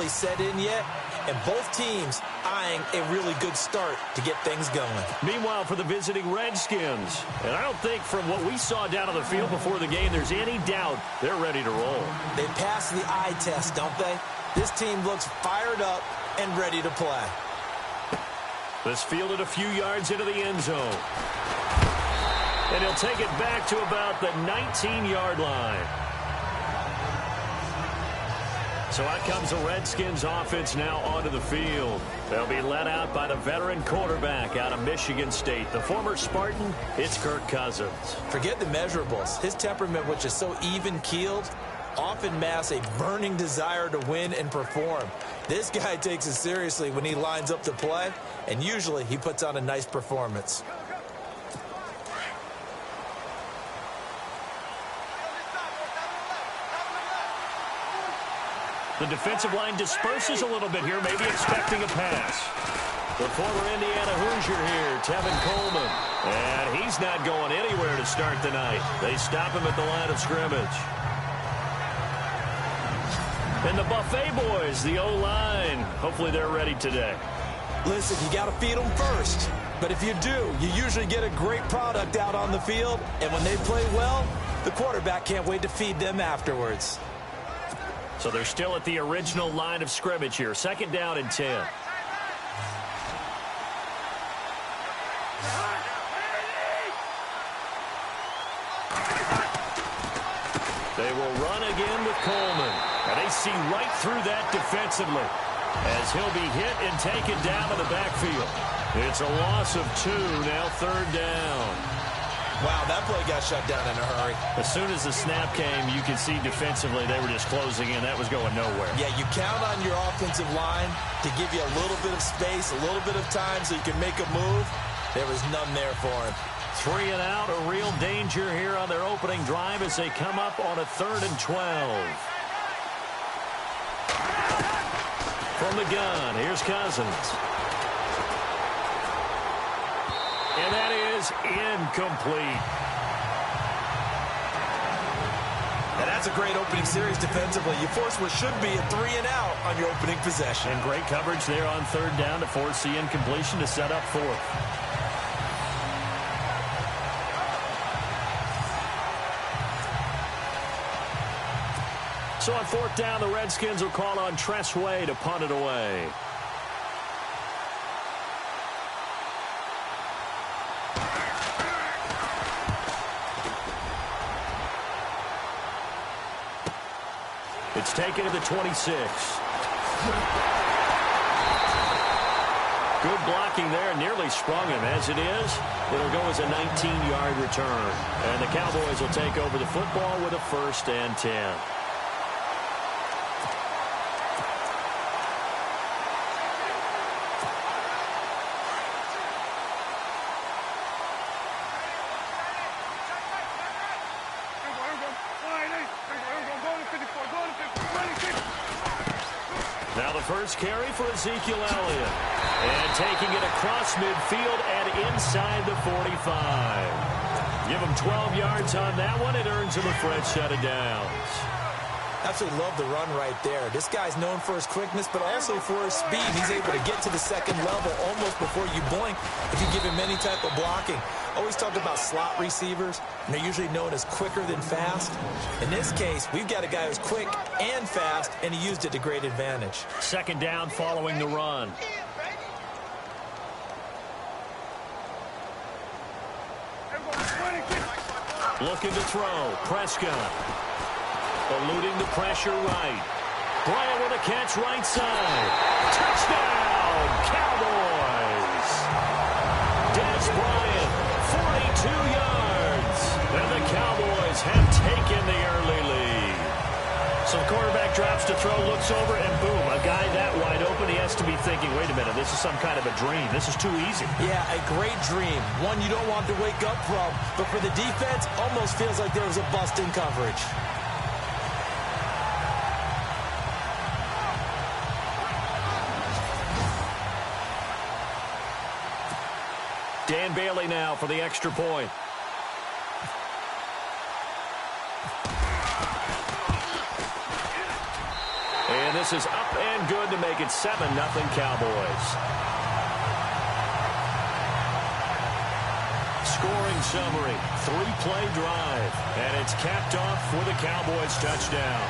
really set in yet, and both teams eyeing a really good start to get things going. Meanwhile, for the visiting Redskins, and I don't think from what we saw down on the field before the game there's any doubt they're ready to roll. They pass the eye test, don't they? This team looks fired up and ready to play. This fielded a few yards into the end zone. And he'll take it back to about the 19-yard line. So out comes the Redskins offense now onto the field. They'll be led out by the veteran quarterback out of Michigan State. The former Spartan, it's Kirk Cousins. Forget the measurables. His temperament, which is so even-keeled, often masks a burning desire to win and perform. This guy takes it seriously when he lines up to play, and usually he puts on a nice performance. The defensive line disperses a little bit here, maybe expecting a pass. The former Indiana Hoosier here, Tevin Coleman. And he's not going anywhere to start the night. They stop him at the line of scrimmage. And the Buffet boys, the O-line, hopefully they're ready today. Listen, you got to feed them first. But if you do, you usually get a great product out on the field. And when they play well, the quarterback can't wait to feed them afterwards. So they're still at the original line of scrimmage here. 2nd down and 10. They will run again with Coleman. And they see right through that defensively as he'll be hit and taken down in the backfield. It's a loss of 2, now 3rd down. Wow, that play got shut down in a hurry. As soon as the snap came, you could see defensively they were just closing in. That was going nowhere. Yeah, you count on your offensive line to give you a little bit of space, a little bit of time so you can make a move. There was none there for him. 3 and out, a real danger here on their opening drive as they come up on a 3rd and 12. From the gun, here's Cousins. And that is incomplete. And that's a great opening series defensively. You force what should be a 3 and out on your opening possession. And great coverage there on 3rd down to force the incompletion to set up 4th. So on 4th down, the Redskins will call on Tress Way to punt it away. It's taken to the 26. Good blocking there, nearly sprung him. As it is, it'll go as a 19-yard return. And the Cowboys will take over the football with a 1st and 10. Now the first carry for Ezekiel Elliott. And taking it across midfield and inside the 45. Give him 12 yards on that one. It earns him a fresh set of downs. Absolutely love the run right there. This guy's known for his quickness, but also for his speed. He's able to get to the 2nd level almost before you blink if you give him any type of blocking. Always talk about slot receivers, and they're usually known as quicker than fast. In this case, we've got a guy who's quick and fast, and he used it to great advantage. 2nd down following the run. Looking to throw. Prescott. Eluding the pressure right. Bryant with a catch right side. Touchdown, Cowboys. Des Bryant, 42 yards. And the Cowboys have taken the early lead. So the quarterback drops to throw, looks over, and boom, a guy that wide open, he has to be thinking, wait a minute, this is some kind of a dream. This is too easy. Yeah, a great dream. One you don't want to wake up from. But for the defense, almost feels like there was a bust in coverage. Dan Bailey now for the extra point. And this is up and good to make it 7-0 Cowboys. Scoring summary, 3-play drive, and it's capped off with a Cowboys touchdown.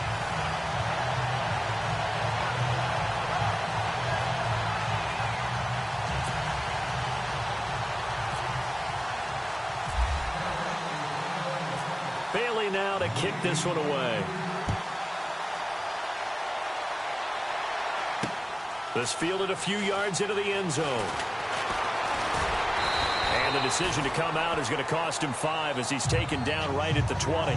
Bailey now to kick this one away. This fielded a few yards into the end zone. And the decision to come out is going to cost him 5 as he's taken down right at the 20.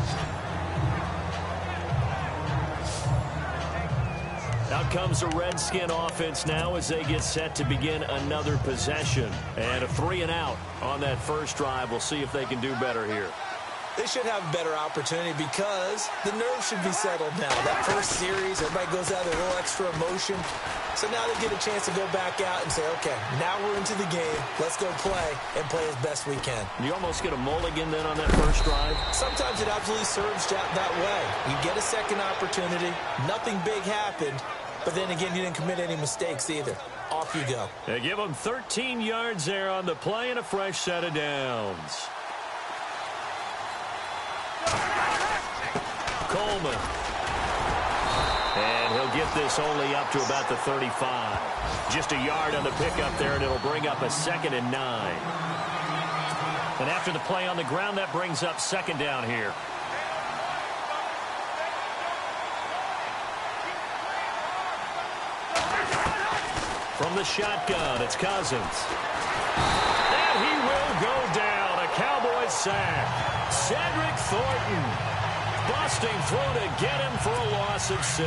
Out comes the Redskin offense now as they get set to begin another possession. And a 3-and-out on that first drive. We'll see if they can do better here. They should have a better opportunity because the nerves should be settled now. That first series, everybody goes out with a little extra emotion. So now they get a chance to go back out and say, okay, now we're into the game. Let's go play and play as best we can. You almost get a mulligan then on that first drive? Sometimes it absolutely serves that way. You get a second opportunity. Nothing big happened. But then again, you didn't commit any mistakes either. Off you go. They give them 13 yards there on the play and a fresh set of downs. Coleman. And he'll get this only up to about the 35. Just a yard on the pickup there, and it'll bring up a 2nd and 9. And after the play on the ground, that brings up 2nd down here. From the shotgun, it's Cousins. And he will go down. A Cowboys sack. Cedric Thornton. Busting through to get him for a loss of 6.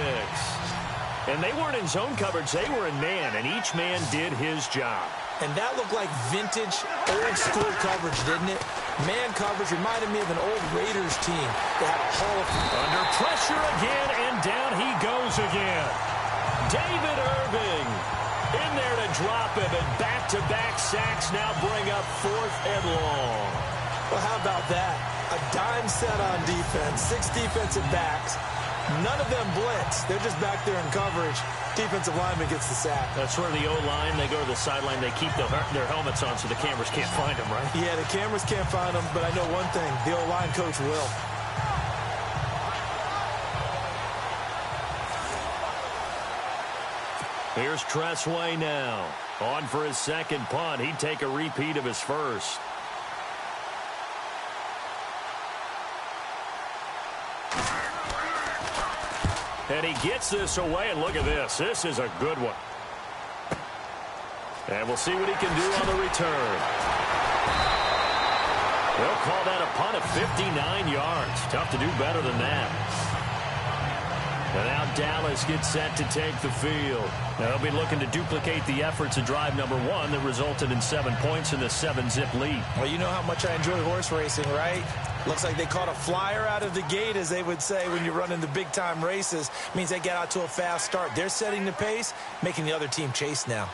And they weren't in zone coverage. They were in man, and each man did his job. And that looked like vintage, old-school coverage, didn't it? Man coverage reminded me of an old Raiders team. They had a Hall of Fame. Under pressure again, and down he goes again. David Irving in there to drop him, and back-to-back sacks now bring up 4th and long. Well, how about that? A dime set on defense, 6 defensive backs. None of them blitz. They're just back there in coverage. Defensive lineman gets the sack. That's where the O-line, they go to the sideline, they keep their helmets on so the cameras can't find them, right? Yeah, the cameras can't find them, but I know one thing. The O-line coach will. Here's Tressway now. On for his second punt. He'd take a repeat of his first. And he gets this away, and look at this. This is a good one. And we'll see what he can do on the return. They'll call that a punt of 59 yards. Tough to do better than that. And now Dallas gets set to take the field. Now they'll be looking to duplicate the efforts of drive number 1 that resulted in 7 points in the 7-zip lead. Well, you know how much I enjoy horse racing, right? Looks like they caught a flyer out of the gate, as they would say when you're running the big-time races. Means they get out to a fast start. They're setting the pace, making the other team chase now.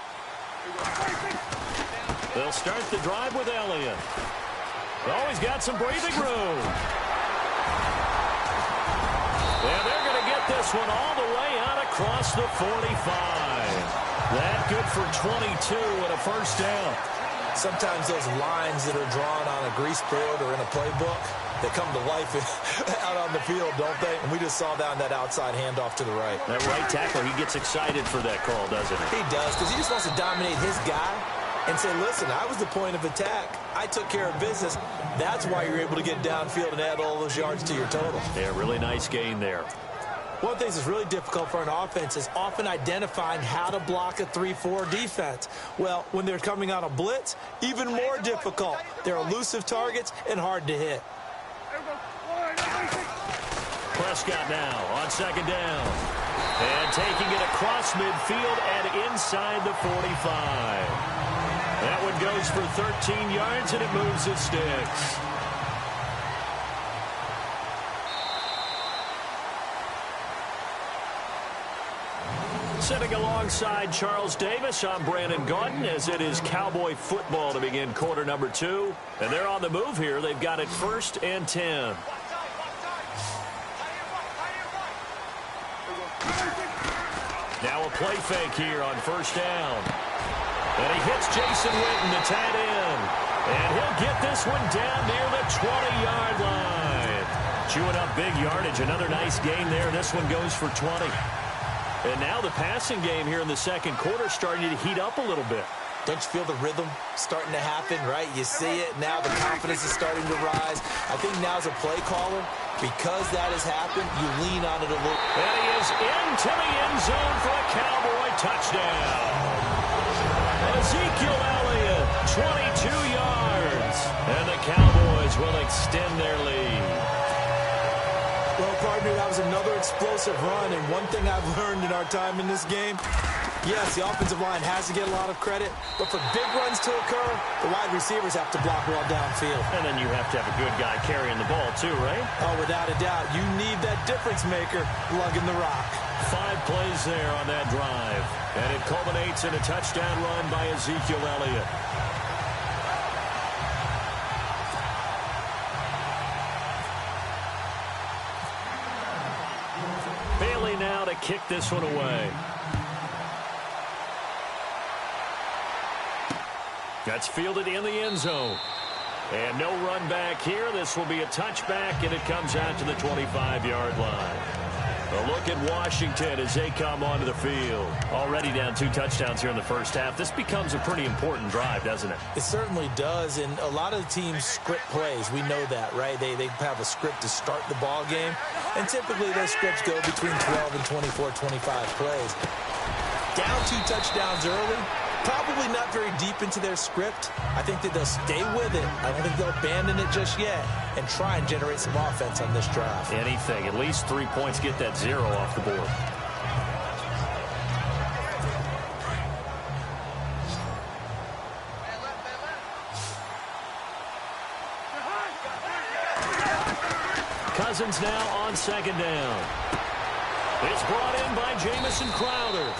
They'll start the drive with Elliott. Always got some breathing room. And they're going to get this one all the way out across the 45. That good for 22 and a first down. Sometimes those lines that are drawn on a grease board or in a playbook, they come to life out on the field, don't they? And we just saw that on that outside handoff to the right. That right tackle, he gets excited for that call, doesn't he? He does, because he just wants to dominate his guy and say, listen, I was the point of attack. I took care of business. That's why you're able to get downfield and add all those yards to your total. Yeah, really nice gain there. One of the things that's really difficult for an offense is often identifying how to block a 3-4 defense. Well, when they're coming on a blitz, even more difficult. They're elusive targets and hard to hit. Prescott now on second down. And taking it across midfield and inside the 45. That one goes for 13 yards, and it moves the sticks. Sitting alongside Charles Davis, I'm Brandon Gaudin, as it is Cowboy football to begin quarter number 2. And they're on the move here. They've got it 1st and 10. play fake here on first down. And he hits Jason Witten, the tight end. And he'll get this one down near the 20-yard line. Chewing up big yardage. Another nice gain there. This one goes for 20. And now the passing game here in the second quarter starting to heat up a little bit. Don't you feel the rhythm starting to happen, right? You see it. Now the confidence is starting to rise. I think now as a play caller, because that has happened, you lean on it a little. And he is into the end zone for a Cowboy touchdown. Ezekiel Elliott, 22 yards. And the Cowboys will extend their lead. Well, partner, that was another explosive run. And one thing I've learned in our time in this game, yes, the offensive line has to get a lot of credit, but for big runs to occur, the wide receivers have to block well downfield. And then you have to have a good guy carrying the ball too, right? Oh, without a doubt. You need that difference maker lugging the rock. 5 plays there on that drive. And it culminates in a touchdown run by Ezekiel Elliott. Bailey now to kick this one away. That's fielded in the end zone. And no run back here. This will be a touchback, and it comes out to the 25-yard line. A look at Washington as they come onto the field. Already down 2 touchdowns here in the first half. This becomes a pretty important drive, doesn't it? It certainly does, and a lot of the teams script plays. We know that, right? They have a script to start the ball game, and typically those scripts go between 12 and 24, 25 plays. Down 2 touchdowns early, probably not very deep into their script. I think that they'll stay with it. I don't think they'll abandon it just yet and try and generate some offense on this drive. Anything. At least 3 points. Get that 0 off the board. Cousins now on second down. It's brought in by Jamison Crowder.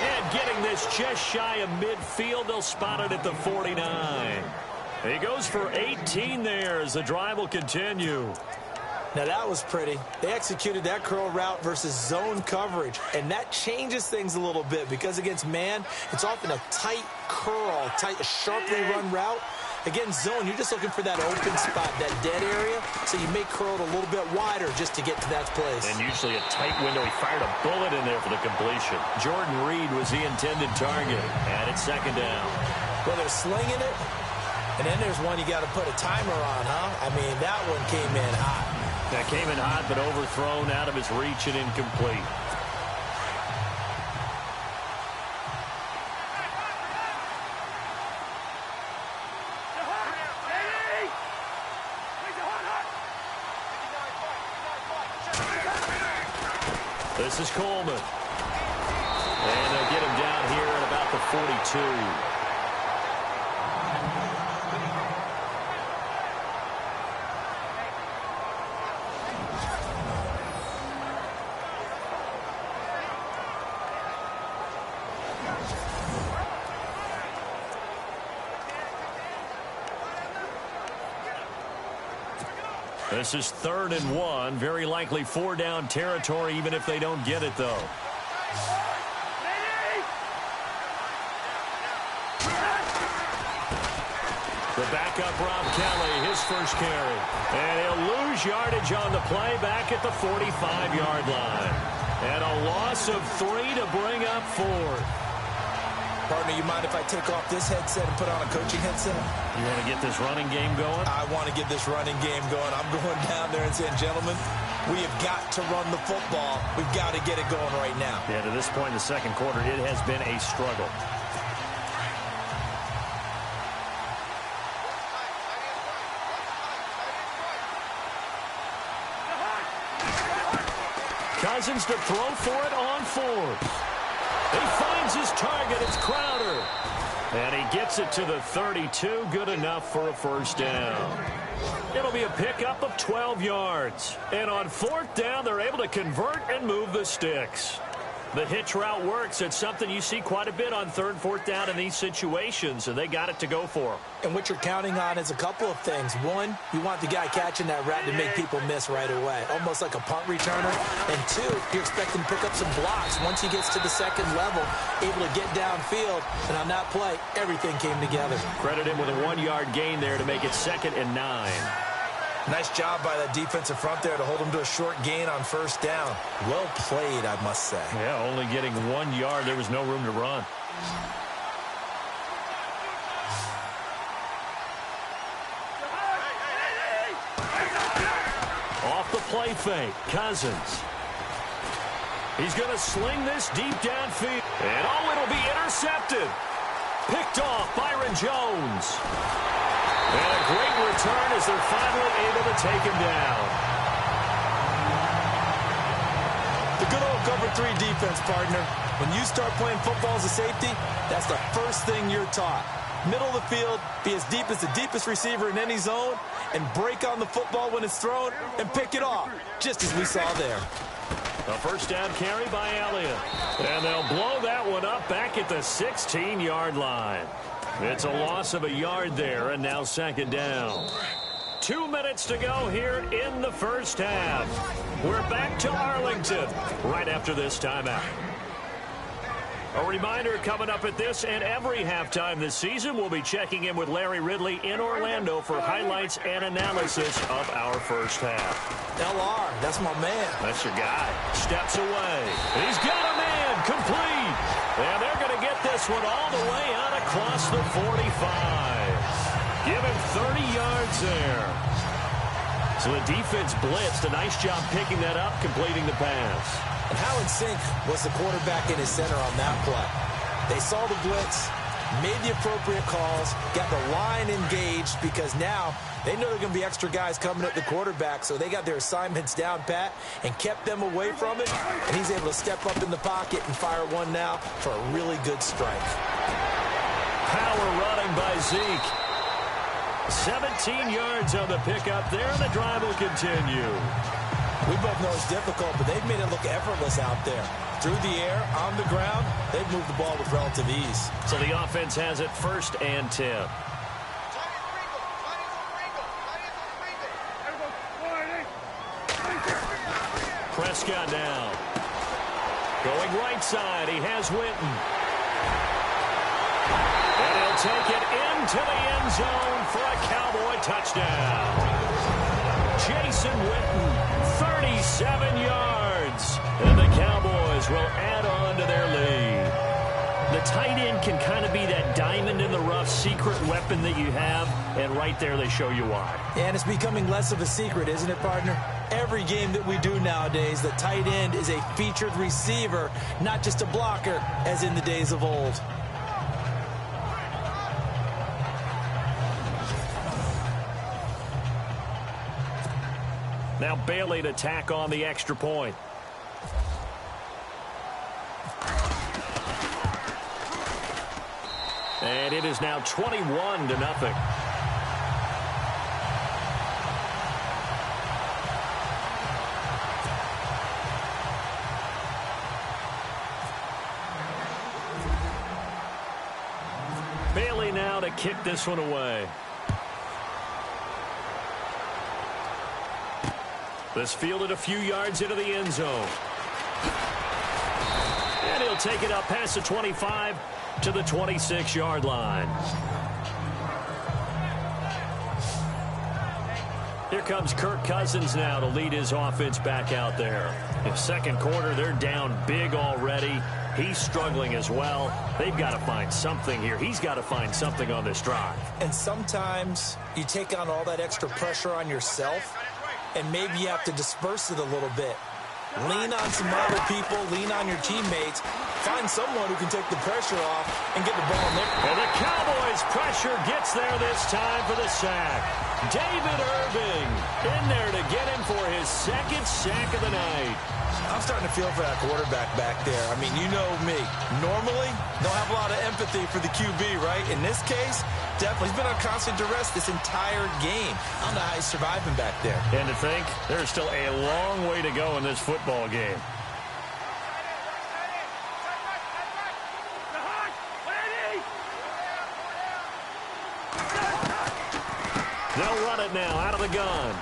And getting this just shy of midfield, they'll spot it at the 49. He goes for 18 there as the drive will continue. Now that was pretty. They executed that curl route versus zone coverage, and that changes things a little bit because against man, it's often a tight curl, a sharply run route. Against zone, you're just looking for that open spot, that dead area, so you may curl it a little bit wider just to get to that place. And usually a tight window. He fired a bullet in there for the completion. Jordan Reed was the intended target, and it's second down. Well, they're slinging it, and then there's one you got to put a timer on, huh? I mean, that one came in hot. That came in hot, but overthrown out of his reach and incomplete. This is Coleman. And they'll get him down here at about the 42. This is 3rd and 1. Very likely 4-down territory, even if they don't get it, though. The backup, Rob Kelly, his first carry. And he'll lose yardage on the play back at the 45-yard line. And a loss of 3 to bring up 4. Partner, you mind if I take off this headset and put on a coaching headset? You want to get this running game going? I want to get this running game going. I'm going down there and saying, gentlemen, we have got to run the football. We've got to get it going right now. Yeah, to this point in the second quarter, it has been a struggle. Cousins to throw for it on 4th. He finds his target. It's Crowder. And he gets it to the 32. Good enough for a first down. It'll be a pickup of 12 yards. And on 4th down, they're able to convert and move the sticks. The hitch route works. It's something you see quite a bit on 3rd, 4th down in these situations, and they got it to go for them. And what you're counting on is a couple of things. One, you want the guy catching that route to make people miss right away, almost like a punt returner. And two, you're expecting to pick up some blocks once he gets to the 2nd level, able to get downfield. And on that play, everything came together. Credit him with a 1-yard gain there to make it 2nd and 9. Nice job by that defensive front there to hold him to a short gain on 1st down. Well played, I must say. Yeah, only getting 1 yard. There was no room to run. Off the play fake, Cousins. He's going to sling this deep downfield. And it'll be intercepted. Picked off Byron Jones. And a great return as they're finally able to take him down. The good old cover 3 defense, partner. When you start playing football as a safety, that's the first thing you're taught. Middle of the field, be as deep as the deepest receiver in any zone, and break on the football when it's thrown and pick it off, just as we saw there. A 1st down carry by Elliott. And they'll blow that one up back at the 16-yard line. It's a loss of a yard there, and now 2nd down. 2 minutes to go here in the 1st half. We're back to Arlington right after this timeout. A reminder coming up at this and every halftime this season, we'll be checking in with Larry Ridley in Orlando for highlights and analysis of our 1st half. LR, that's my man. That's your guy. Steps away. He's got a man complete. And they're going to get this one all the way out across the 45. Give him 30 yards there. So the defense blitzed. A nice job picking that up, completing the pass. And how in sync was the quarterback in his center on that play? They saw the blitz, made the appropriate calls, got the line engaged because now they know there are going to be extra guys coming at the quarterback, so they got their assignments down pat and kept them away from it, and he's able to step up in the pocket and fire one now for a really good strike. Power running by Zeke. 17 yards on the pickup there, and the drive will continue. We both know it's difficult, but they've made it look effortless out there. Through the air, on the ground, they've moved the ball with relative ease. So the offense has it 1st and 10. Prescott down. Going right side, he has Witten. And he'll take it into the end zone for a Cowboy touchdown. Jason Witten, 37 yards. And the Cowboys will add on to their lead. The tight end can kind of be that diamond in the rough secret weapon that you have, and right there they show you why. And it's becoming less of a secret, isn't it, partner? Every game that we do nowadays, the tight end is a featured receiver, not just a blocker, as in the days of old. Now Bailey to tack on the extra point. And it is now 21-0. Bailey now to kick this one away. This fielded a few yards into the end zone. And he'll take it up past the 25 to the 26-yard line. Here comes Kirk Cousins now to lead his offense back out there. In second quarter, they're down big already. He's struggling as well. They've got to find something here. He's got to find something on this drive. And sometimes you take on all that extra pressure on yourself, and maybe you have to disperse it a little bit. Lean on some other people, lean on your teammates, find someone who can take the pressure off and get the ball in there. And the Cowboys' pressure gets there this time for the sack. David Irving in there to get him for his second sack of the night. I'm starting to feel for that quarterback back there. I mean, you know me. Normally, don't have a lot of empathy for the QB, right? In this case, definitely. He's been on constant duress this entire game. I don't know how he's surviving back there. And to think, there's still a long way to go in this football game. They'll run it now out of the gun.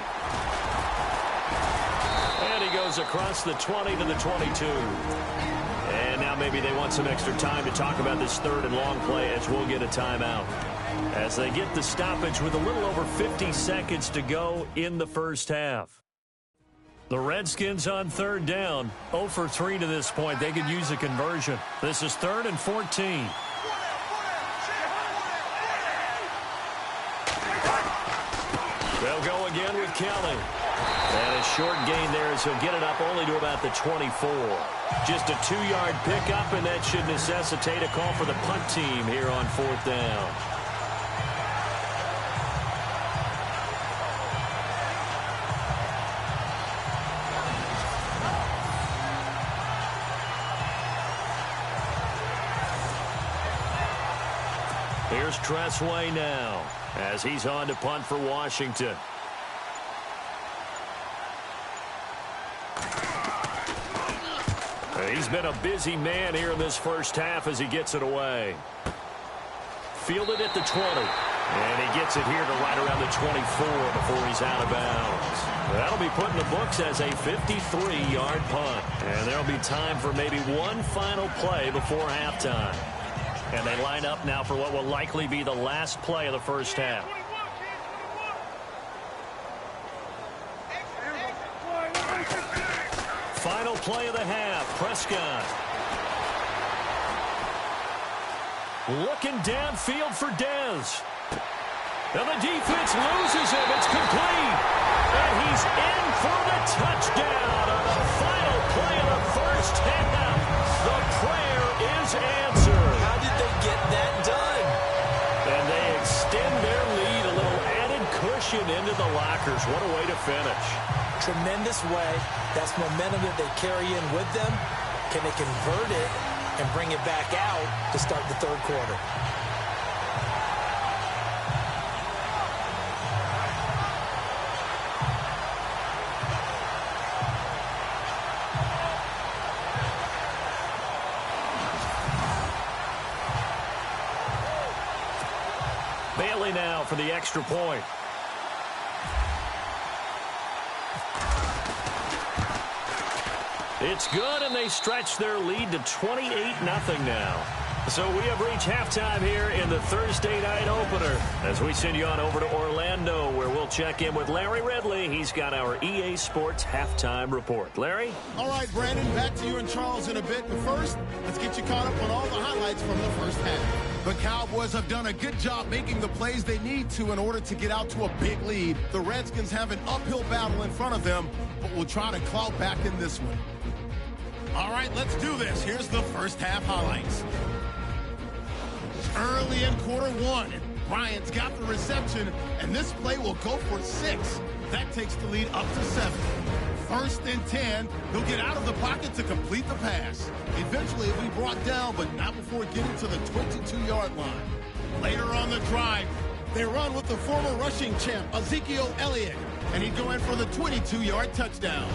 And he goes across the 20 to the 22. And now maybe they want some extra time to talk about this third and long play as we'll get a timeout. As they get the stoppage with a little over 50 seconds to go in the first half. The Redskins on third down, 0 for 3 to this point. They could use a conversion. This is 3rd and 14. They'll go again with Kelly. And a short gain there as he'll get it up only to about the 24. Just a 2-yard pickup, and that should necessitate a call for the punt team here on 4th down. Here's Tressway now as he's on to punt for Washington. He's been a busy man here in this first half as he gets it away. Fielded at the 20. And he gets it here to right around the 24 before he's out of bounds. That'll be put in the books as a 53-yard punt. And there'll be time for maybe one final play before halftime. And they line up now for what will likely be the last play of the first half. Final play of the half, Prescott. Looking downfield for Dez. And the defense loses him. It's complete. And he's in for the touchdown on the final play of the first half. The prayer is answered. How did they get that done? And they extend their lead, a little added cushion into the lockers. What a way to finish. Tremendous way. That's momentum that they carry in with them. Can they convert it and bring it back out to start the third quarter? Bailey now for the extra point. It's good, and they stretch their lead to 28-0 now. So we have reached halftime here in the Thursday night opener as we send you on over to Orlando, where we'll check in with Larry Ridley. He's got our EA Sports halftime report. Larry? All right, Brandon, back to you and Charles in a bit. But first, let's get you caught up on all the highlights from the first half. The Cowboys have done a good job making the plays they need to in order to get out to a big lead. The Redskins have an uphill battle in front of them, but will try to claw back in this one. All right, let's do this. Here's the first half highlights. Early in quarter one, Bryant's got the reception, and this play will go for 6. That takes the lead up to 7. 1st and 10, he'll get out of the pocket to complete the pass. Eventually, it'll be brought down, but not before getting to the 22-yard line. Later on the drive, they run with the former rushing champ, Ezekiel Elliott, and he'd go in for the 22-yard touchdown.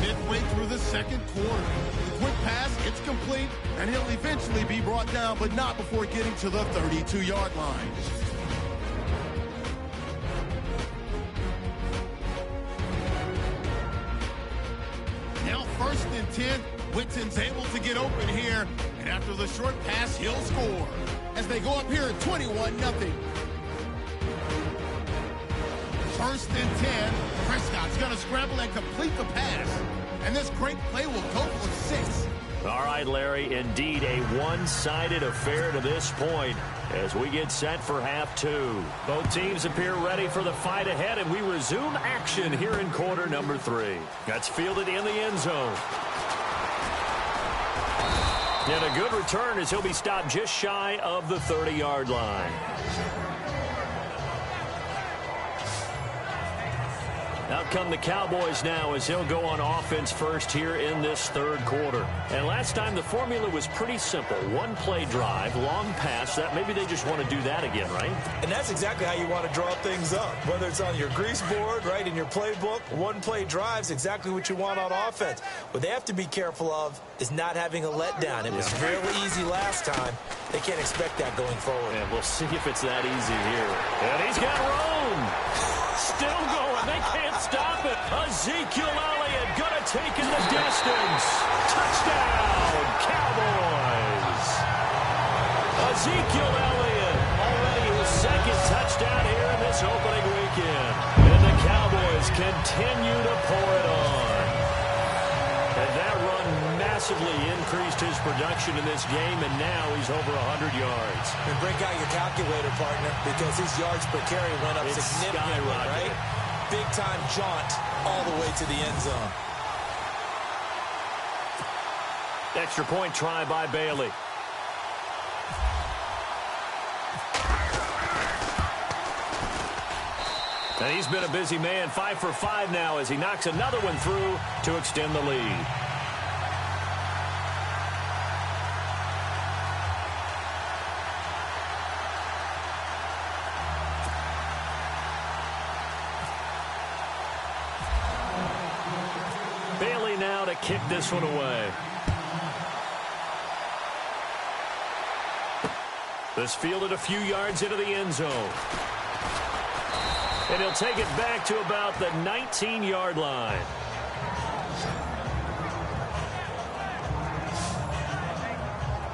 Midway through the second quarter, the quick pass, it's complete, and he'll eventually be brought down, but not before getting to the 32-yard line. Now 1st and 10, Whitten's able to get open here, and after the short pass, he'll score. As they go up here at 21-0. 1st and 10, Prescott's going to scramble and complete the pass. And this great play will go for 6. All right, Larry, indeed a one-sided affair to this point as we get set for half 2. Both teams appear ready for the fight ahead, and we resume action here in quarter number 3. That's fielded in the end zone. And a good return as he'll be stopped just shy of the 30-yard line. Out come the Cowboys now as he'll go on offense first here in this third quarter. And last time the formula was pretty simple. One-play drive, long pass. That maybe they just want to do that again, right? And that's exactly how you want to draw things up. Whether it's on your grease board, right, in your playbook, one-play drive's exactly what you want on offense. What they have to be careful of is not having a letdown. It was fairly easy last time. They can't expect that going forward. And we'll see if it's that easy here. And he's got room. Still going. They can't stop it. Ezekiel Elliott going to take in the distance. Touchdown, Cowboys. Ezekiel Elliott already his second touchdown here in this opening weekend. And the Cowboys continue to pour it on. And that run massively increased his production in this game, and now he's over 100 yards. And break out your calculator, partner, because his yards per carry went up significantly, right? Big-time jaunt all the way to the end zone. Extra point try by Bailey. And he's been a busy man, 5 for 5 now as he knocks another one through to extend the lead. Bailey now to kick this one away. This fielded a few yards into the end zone. And he'll take it back to about the 19-yard line.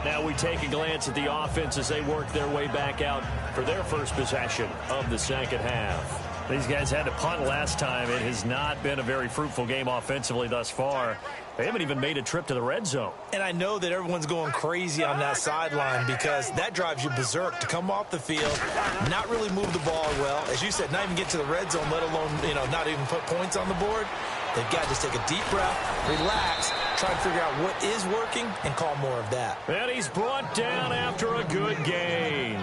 Now we take a glance at the offense as they work their way back out for their first possession of the second half. These guys had to punt last time. It has not been a very fruitful game offensively thus far. They haven't even made a trip to the red zone. And I know that everyone's going crazy on that sideline because that drives you berserk to come off the field, not really move the ball well. As you said, not even get to the red zone, let alone, not even put points on the board. They've got to just take a deep breath, relax, try to figure out what is working, and call more of that. And he's brought down after a good gain.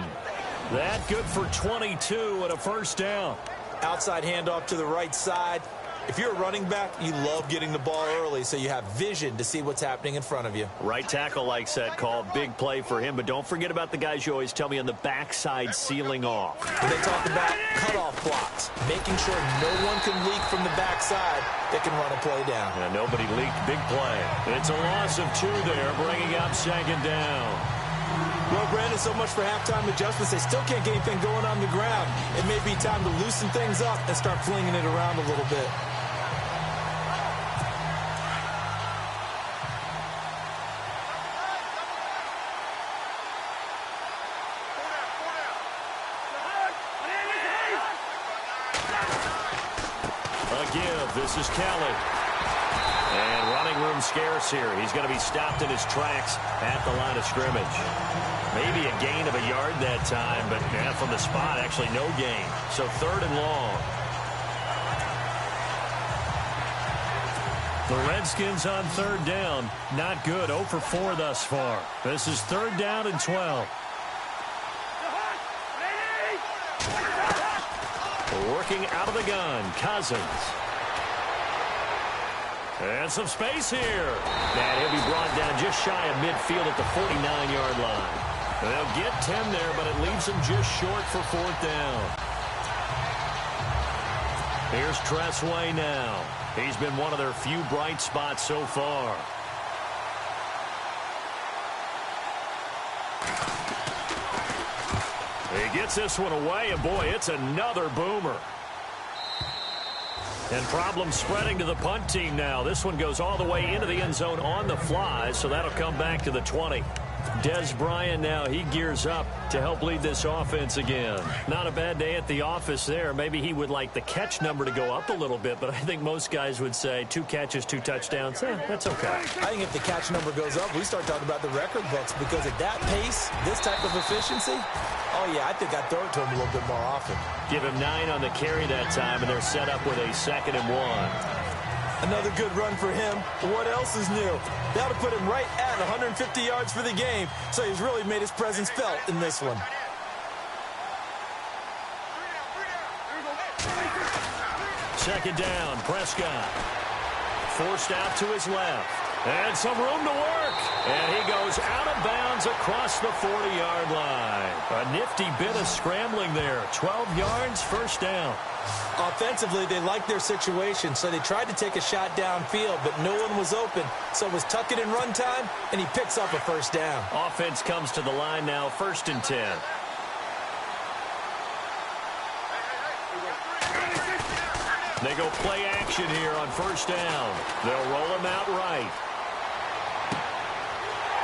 That good for 22 and a first down. Outside handoff to the right side. If you're a running back, you love getting the ball early so you have vision to see what's happening in front of you. Right tackle likes that call. Big play for him, but don't forget about the guys you always tell me on the backside sealing off. When they talk about cutoff blocks, making sure no one can leak from the backside that can run a play down. And nobody leaked. Big play. It's a loss of 2 there, bringing up second down. Well, Brandon, so much for halftime adjustments. They still can't get anything going on the ground. It may be time to loosen things up and start flinging it around a little bit. A give. This is Kelly. And running room scarce here. He's going to be stopped in his tracks at the line of scrimmage. Maybe a gain of a yard that time, but from the spot, actually no gain. So 3rd and long. The Redskins on 3rd down. Not good. 0 for 4 thus far. This is 3rd down and 12. Working out of the gun, Cousins. And some space here. And he'll be brought down just shy of midfield at the 49-yard line. They'll get 10 there, but it leaves him just short for 4th down. Here's Tressway now. He's been one of their few bright spots so far. He gets this one away, and boy, it's another boomer. And problems spreading to the punt team now. This one goes all the way into the end zone on the fly, so that'll come back to the 20. Des Bryant now, he gears up to help lead this offense again. Not a bad day at the office there. Maybe he would like the catch number to go up a little bit, but I think most guys would say 2 catches, 2 touchdowns. That's okay. I think if the catch number goes up, we start talking about the record books because at that pace, this type of efficiency, oh, yeah, I think I'd throw it to him a little bit more often. Give him 9 on the carry that time, and they're set up with a 2nd and 1. Another good run for him. What else is new? That'll put him right at 150 yards for the game, so he's really made his presence felt in this one. second down. Prescott forced out to his left. And some room to work. And he goes out of bounds across the 40-yard line. A nifty bit of scrambling there. 12 yards, first down. Offensively, they liked their situation, so they tried to take a shot downfield, but no one was open. So it was tuck it in run time, and he picks up a first down. Offense comes to the line now, 1st and 10. They go play action here on first down. They'll roll him out right.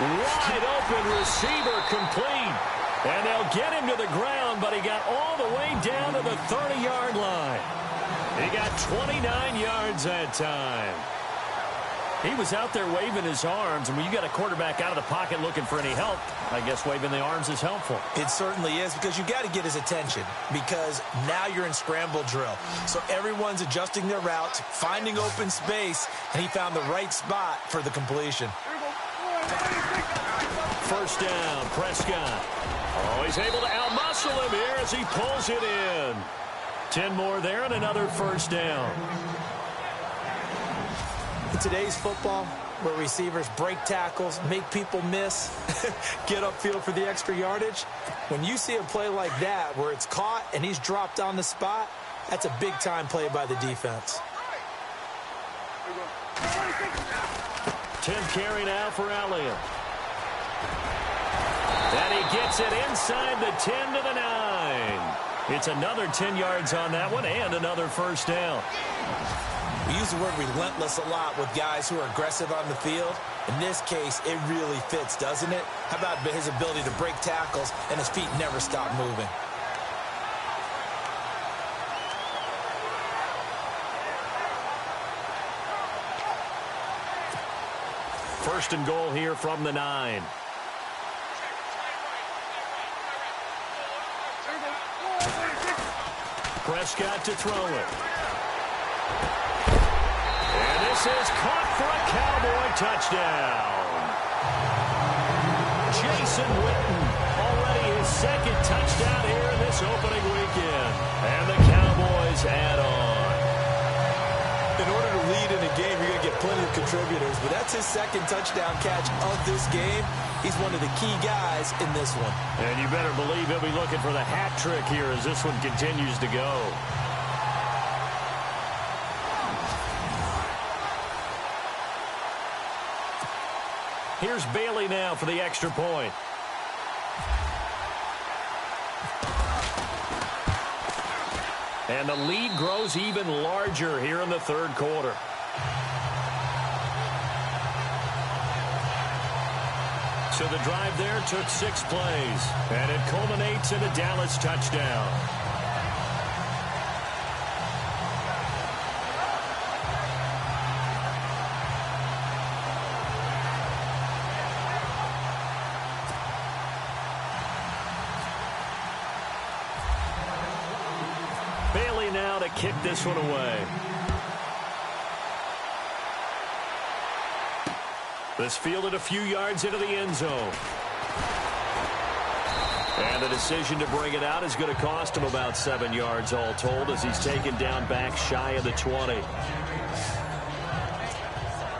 Wide open receiver complete. And they'll get him to the ground, but he got all the way down to the 30-yard line. He got 29 yards that time. He was out there waving his arms, and when you got a quarterback out of the pocket looking for any help, I guess waving the arms is helpful. It certainly is, because you got to get his attention, because now you're in scramble drill. So everyone's adjusting their routes, finding open space, and he found the right spot for the completion. First down, Prescott. Oh, he's able to outmuscle him here as he pulls it in. 10 more there and another first down. In today's football, where receivers break tackles, make people miss, get upfield for the extra yardage, when you see a play like that where it's caught and he's dropped on the spot, that's a big-time play by the defense. 10th carry now for Elliott. And he gets it inside the 10 to the 9. It's another 10 yards on that one and another first down. We use the word relentless a lot with guys who are aggressive on the field. In this case, it really fits, doesn't it? How about his ability to break tackles and his feet never stop moving? First and goal here from the 9. Prescott to throw it. And this is caught for a Cowboy touchdown. Jason Witten, already his second touchdown here in this opening weekend. And the Cowboys add on. In order to lead in a game, you're going to get plenty of contributors, but that's his second touchdown catch of this game. He's one of the key guys in this one. And you better believe he'll be looking for the hat trick here as this one continues to go. Here's Bailey now for the extra point. And the lead grows even larger here in the third quarter. So the drive there took 6 plays, and it culminates in a Dallas touchdown. Bailey now to kick this one away. This fielded a few yards into the end zone. And the decision to bring it out is going to cost him about 7 yards all told as he's taken down back shy of the 20.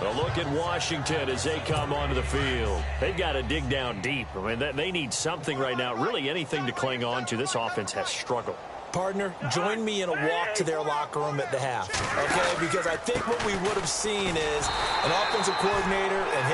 A look at Washington as they come onto the field. They've got to dig down deep. I mean, they need something right now, really anything to cling on to. This offense has struggled. Partner, join me in a walk to their locker room at the half, okay? Because I think what we would have seen is an offensive coordinator and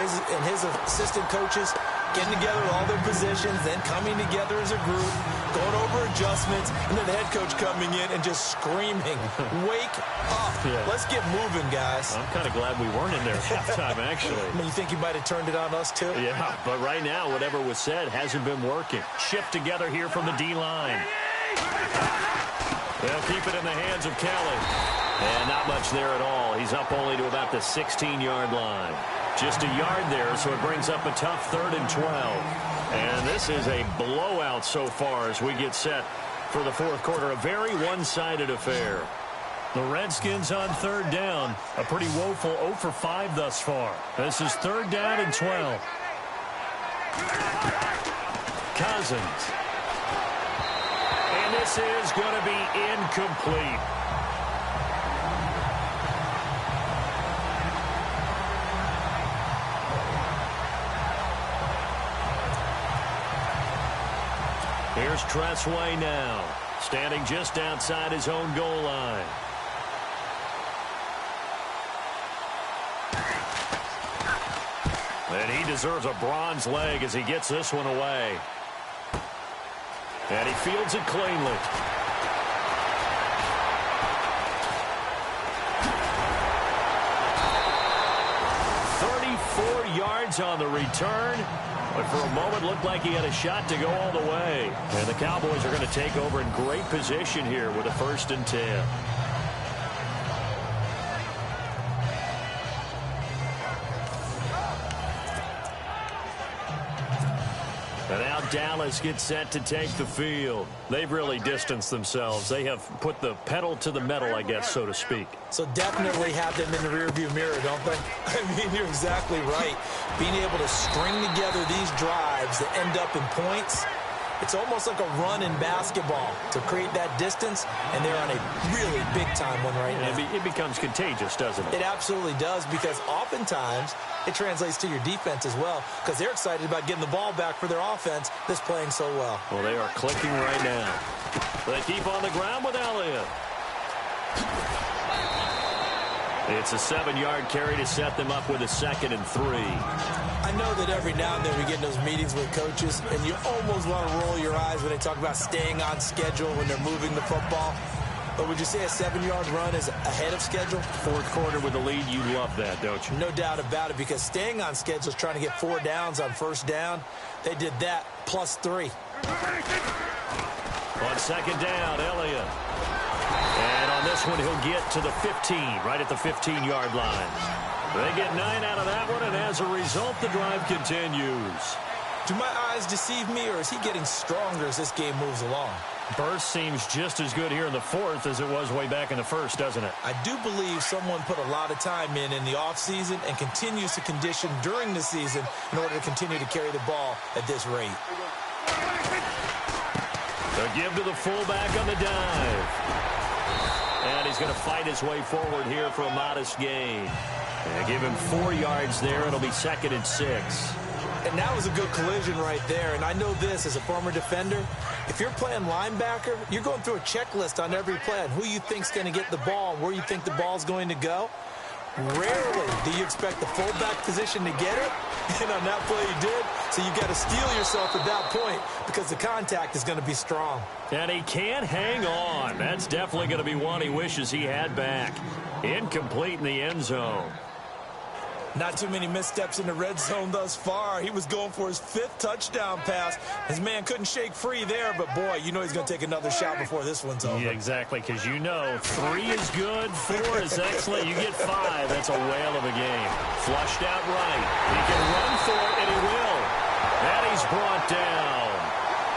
his assistant coaches getting together with all their positions, then coming together as a group, going over adjustments, and then the head coach coming in and just screaming, wake up. Yeah. Let's get moving, guys. I'm kind of glad we weren't in there at halftime, actually. I mean, you think you might have turned it on us, too? Yeah, but right now, whatever was said hasn't been working. Shift together here from the D-line. They'll keep it in the hands of Kelly. And not much there at all. He's up only to about the 16-yard line. Just a yard there, so it brings up a tough 3rd and 12. And this is a blowout so far as we get set for the fourth quarter. A very one-sided affair. The Redskins on 3rd down. A pretty woeful 0 for 5 thus far. This is 3rd down and 12. Cousins. And this is going to be incomplete. Here's Tressway now, standing just outside his own goal line. And he deserves a bronze leg as he gets this one away. And he fields it cleanly. 34 yards on the return. But for a moment, looked like he had a shot to go all the way. And the Cowboys are going to take over in great position here with a 1st and 10. And now Dallas gets set to take the field. They've really distanced themselves. They have put the pedal to the metal, I guess, so to speak. So definitely have them in the rearview mirror, don't they? I mean, you're exactly right. Being able to string together these drives that end up in points, it's almost like a run in basketball to create that distance, and they're on a really big-time one right now. It becomes contagious, doesn't it? It absolutely does, because oftentimes it translates to your defense as well, because they're excited about getting the ball back for their offense that's playing so well. Well, they are clicking right now. They keep on the ground with Elliott. It's a 7-yard carry to set them up with a 2nd and 3. I know that every now and then we get in those meetings with coaches, and you almost want to roll your eyes when they talk about staying on schedule when they're moving the football. But would you say a 7-yard run is ahead of schedule? 4th quarter with the lead, you love that, don't you? No doubt about it, because staying on schedule is trying to get 4 downs on 1st down. They did that plus 3. On 2nd down, Elliott. And on this one, he'll get to the 15, right at the 15-yard line. They get 9 out of that one, and as a result, the drive continues. Do my eyes deceive me, or is he getting stronger as this game moves along? Burst seems just as good here in the 4th as it was way back in the 1st, doesn't it? I do believe someone put a lot of time in the offseason and continues to condition during the season in order to continue to carry the ball at this rate. The give to the fullback on the dive. And he's going to fight his way forward here for a modest gain. And give him 4 yards there. It'll be 2nd and 6. And that was a good collision right there. And I know this as a former defender. If you're playing linebacker, you're going through a checklist on every play on who you think's going to get the ball and where you think the ball's going to go. Rarely do you expect the fullback position to get it. And on that play he did. So you've got to steel yourself at that point because the contact is going to be strong. And he can't hang on. That's definitely going to be one he wishes he had back. Incomplete in the end zone. Not too many missteps in the red zone thus far. He was going for his 5th touchdown pass. His man couldn't shake free there, but boy, you know he's going to take another shot before this one's over. Yeah, exactly, because you know 3 is good, 4 is excellent. You get 5, that's a whale of a game. Flushed out right. He can run for it, and he will. And he's brought down.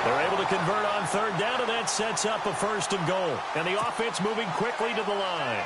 They're able to convert on 3rd down, and that sets up a 1st and goal. And the offense moving quickly to the line.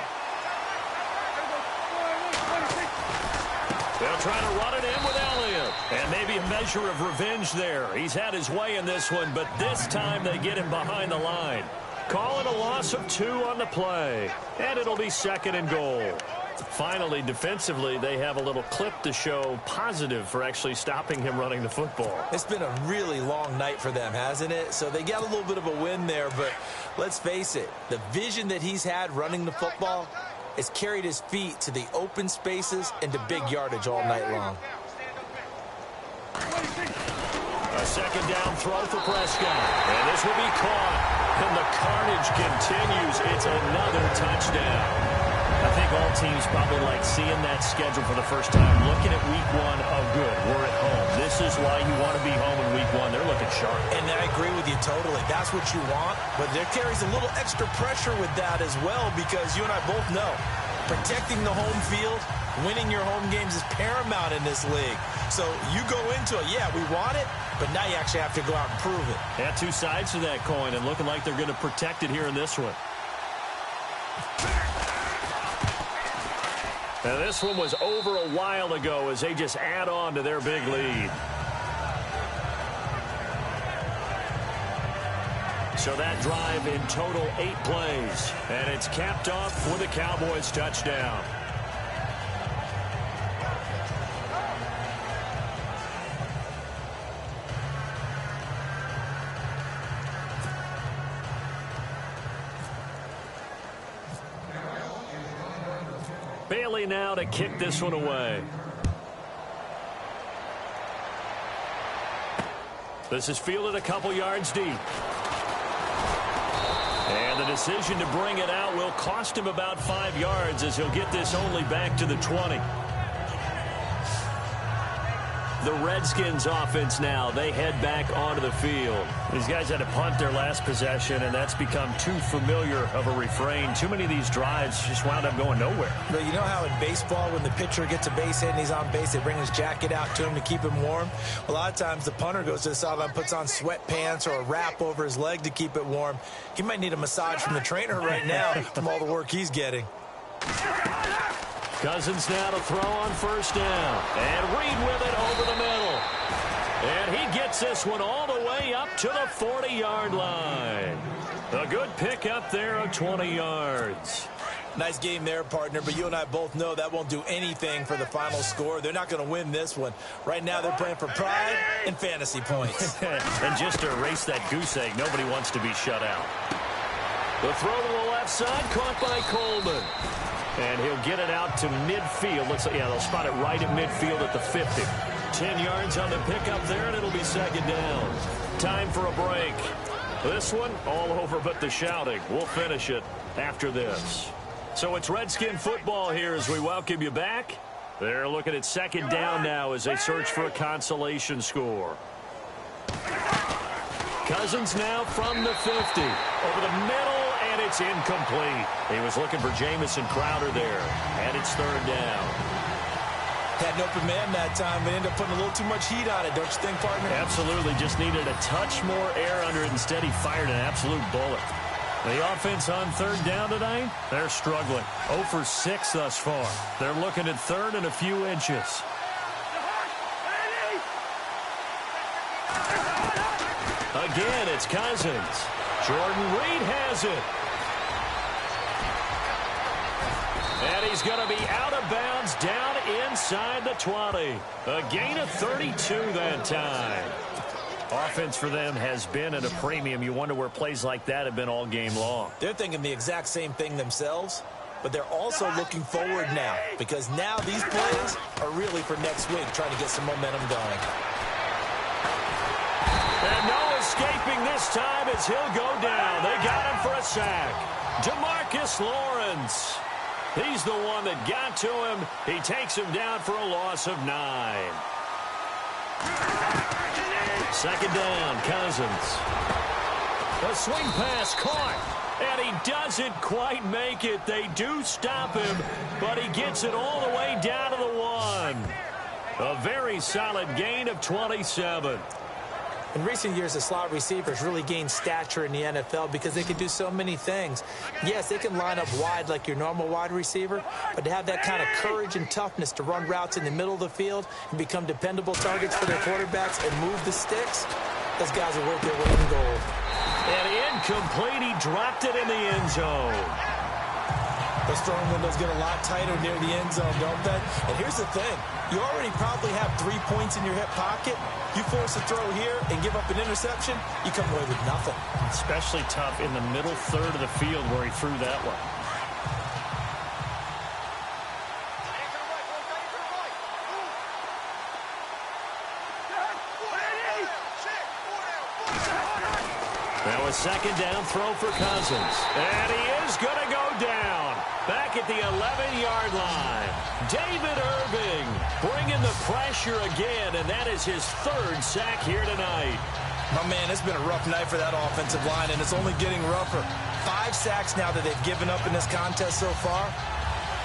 They'll try to run it in with Elliott. And maybe a measure of revenge there. He's had his way in this one, but this time they get him behind the line. Call it a loss of 2 on the play. And it'll be 2nd and goal. Finally, defensively, they have a little clip to show positive for actually stopping him running the football. It's been a really long night for them, hasn't it? So they got a little bit of a win there, but let's face it, the vision that he's had running the football has carried his feet to the open spaces and to big yardage all night long. A 2nd down throw for Prescott. And this will be caught. And the carnage continues. It's another touchdown. I think all teams probably like seeing that schedule for the first time. Looking at week 1, oh good, we're at home. This is why you want to be home in week 1. They're looking sharp. And I agree with you totally. That's what you want. But there carries a little extra pressure with that as well, because you and I both know protecting the home field, winning your home games is paramount in this league. So you go into it, yeah, we want it, but now you actually have to go out and prove it. Yeah, 2 sides to that coin, and looking like they're going to protect it here in this one. Now, this one was over a while ago as they just add on to their big lead. So that drive in total 8 plays. And it's capped off with a Cowboys touchdown. Staley now to kick this one away. This is fielded a couple yards deep. And the decision to bring it out will cost him about 5 yards as he'll get this only back to the 20. The Redskins offense now, they head back onto the field. These guys had to punt their last possession, and that's become too familiar of a refrain. Too many of these drives just wound up going nowhere. But you know how in baseball, when the pitcher gets a base hit and he's on base, they bring his jacket out to him to keep him warm? A lot of times the punter goes to the sideline, puts on sweatpants or a wrap over his leg to keep it warm. He might need a massage from the trainer right now from all the work he's getting. Cousins now to throw on first down. And Reed with it over the middle. And he gets this one all the way up to the 40-yard line. A good pick up there of 20 yards. Nice game there, partner, but you and I both know that won't do anything for the final score. They're not going to win this one. Right now they're playing for pride and fantasy points. And just to erase that goose egg, nobody wants to be shut out. The throw to the left side, caught by Coleman. And he'll get it out to midfield. Looks like, yeah, they'll spot it right at midfield at the 50. 10 yards on the pickup there, and it'll be second down. Time for a break. This one, all over but the shouting. We'll finish it after this. So it's Redskin football here as we welcome you back. They're looking at second down now as they search for a consolation score. Cousins now from the 50. Over the middle, and it's incomplete. He was looking for Jamison Crowder there, and it's third down. Had an open man that time, but ended up putting a little too much heat on it, don't you think, partner? Absolutely, just needed a touch more air under it. Instead, he fired an absolute bullet. The offense on third down tonight, they're struggling. 0 for 6 thus far. They're looking at third and a few inches. Again, it's Cousins. Jordan Reed has it. And he's going to be out of bounds down inside the 20. A gain of 32 that time. Offense for them has been at a premium. You wonder where plays like that have been all game long. They're thinking the exact same thing themselves, but they're also looking forward now because now these plays are really for next week, trying to get some momentum going. And no escaping this time as he'll go down. They got him for a sack. DeMarcus Lawrence. He's the one that got to him. He takes him down for a loss of 9. Second down, Cousins. A swing pass caught, and he doesn't quite make it. They do stop him, but he gets it all the way down to the 1. A very solid gain of 27. In recent years, the slot receivers really gained stature in the NFL because they can do so many things. Yes, they can line up wide like your normal wide receiver, but to have that kind of courage and toughness to run routes in the middle of the field and become dependable targets for their quarterbacks and move the sticks, those guys are worth their weight in gold. And incomplete, he dropped it in the end zone. Those throwing windows get a lot tighter near the end zone, don't they? And here's the thing. You already probably have 3 points in your hip pocket. You force a throw here and give up an interception, you come away with nothing. Especially tough in the middle third of the field where he threw that one. Now a second down throw for Cousins. And he is going to go down. Back at the 11-yard line. David Irving bringing the pressure again, and that is his 3rd sack here tonight. My man, it's been a rough night for that offensive line, and it's only getting rougher. 5 sacks now that they've given up in this contest so far.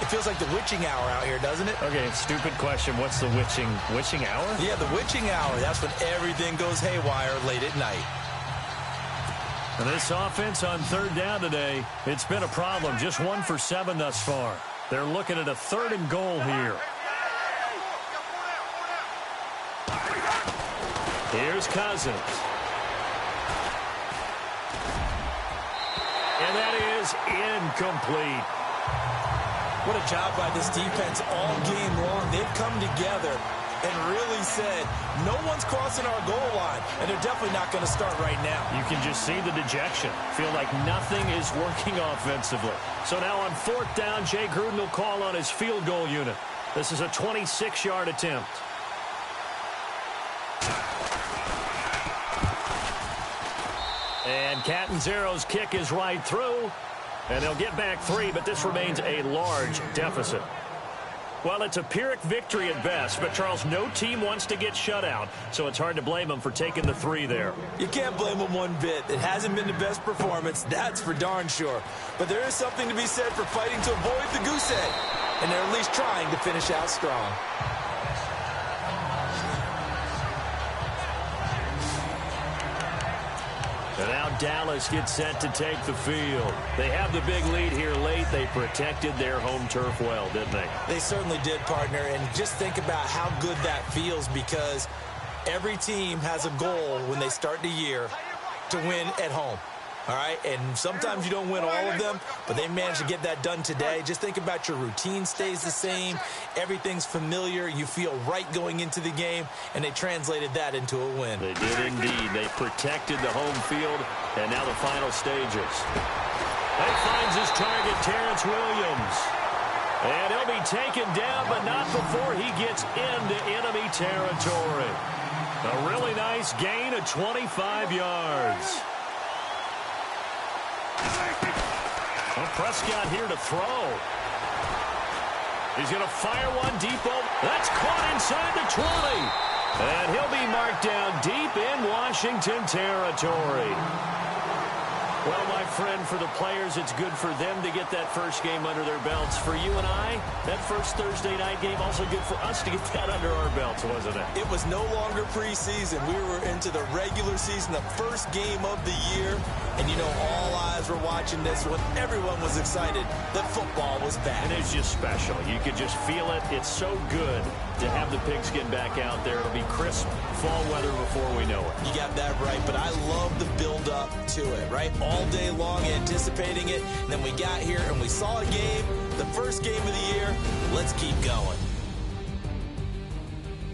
It feels like the witching hour out here, doesn't it? Okay, stupid question. What's the witching hour? Yeah, the witching hour. That's when everything goes haywire late at night. And this offense on third down today, it's been a problem. Just 1 for 7 thus far. They're looking at a 3rd and goal here. Here's Cousins. And that is incomplete. What a job by this defense all game long. They've come together and really said, no one's crossing our goal line, and they're definitely not going to start right now. You can just see the dejection. Feel like nothing is working offensively. So now on 4th down, Jay Gruden will call on his field goal unit. This is a 26-yard attempt. And Catanzaro's kick is right through, and they'll get back 3, but this remains a large deficit. Well, it's a Pyrrhic victory at best, but, Charles, no team wants to get shut out, so it's hard to blame them for taking the 3 there. You can't blame them one bit. It hasn't been the best performance, that's for darn sure. But there is something to be said for fighting to avoid the goose egg, and they're at least trying to finish out strong. And now Dallas gets set to take the field. They have the big lead here late. They protected their home turf well, didn't they? They certainly did, partner. And just think about how good that feels, because every team has a goal when they start the year to win at home. All right, and sometimes you don't win all of them, but they managed to get that done today. Just think about your routine stays the same. Everything's familiar. You feel right going into the game, and they translated that into a win. They did indeed. They protected the home field, and now the final stages. He finds his target, Terrence Williams. And he'll be taken down, but not before he gets into enemy territory. A really nice gain of 25 yards. Well, Prescott here to throw. He's going to fire one deep over. That's caught inside the 20. And he'll be marked down deep in Washington territory. Well, my friend, for the players, it's good for them to get that first game under their belts. For you and I, that first Thursday night game, also good for us to get that under our belts, wasn't it? It was no longer preseason. We were into the regular season, the first game of the year. And, you know, all eyes were watching this one. Everyone was excited that football was back. And it's just special. You could just feel it. It's so good to have the pigskin back out there. It'll be crisp fall weather before we know it. You got that right, but I love the build-up to it, right? All day long anticipating it, and then we got here and we saw a game, the first game of the year. Let's keep going.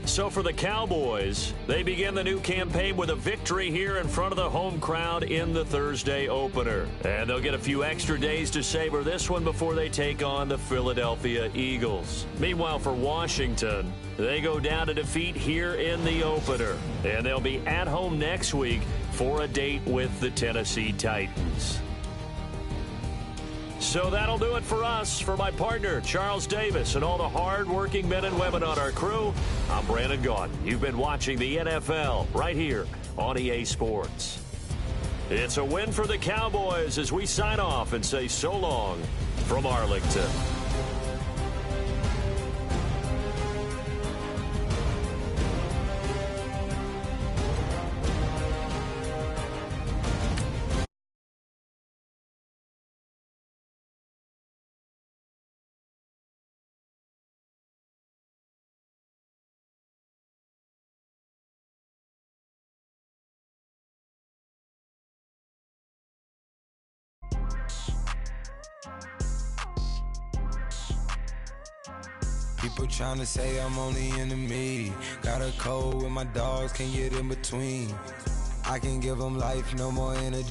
So for the Cowboys, they begin the new campaign with a victory here in front of the home crowd in the Thursday opener. And they'll get a few extra days to savor this one before they take on the Philadelphia Eagles. Meanwhile, for Washington, they go down to defeat here in the opener. And they'll be at home next week for a date with the Tennessee Titans. So that'll do it for us. For my partner, Charles Davis, and all the hard-working men and women on our crew, I'm Brandon Gaudin. You've been watching the NFL right here on EA Sports. It's a win for the Cowboys as we sign off and say so long from Arlington. People tryna say I'm only in the me. Got a cold with my dogs, can't get in between. I can give them life, no more energy.